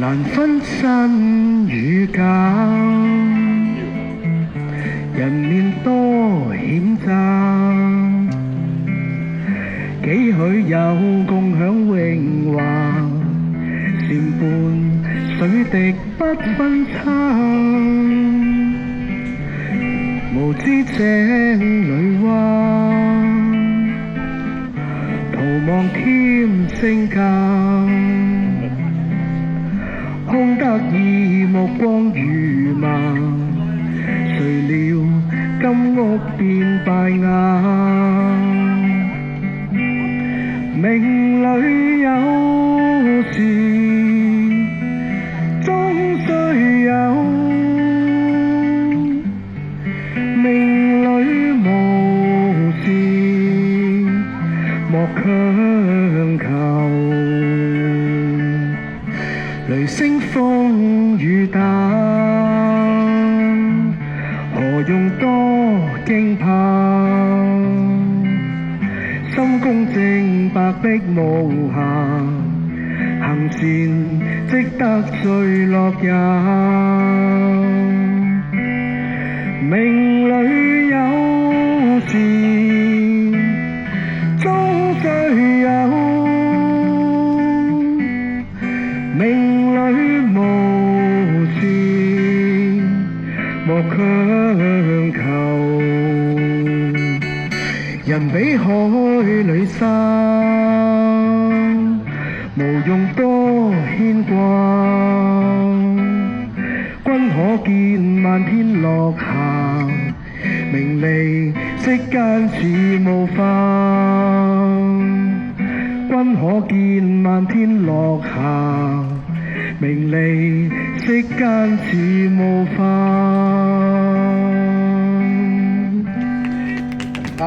難分真與假，人面多險詐，幾許有共享榮華，禪伴水滴不分差，無知井裏蛙，徒望添聲價，空得意目光如麻，誰料金屋變敗瓦。命裏有時終須有，命裏無時莫強求。雷聲風雨打，何用多驚怕？心公正白璧無瑕，行善積得最樂也。命裏有時終須有，命裏無時莫強求。人比海裏沙，無用多牽掛。君可見漫天落霞，名利息間似霧化。君可見漫天落霞，名利息間似霧化。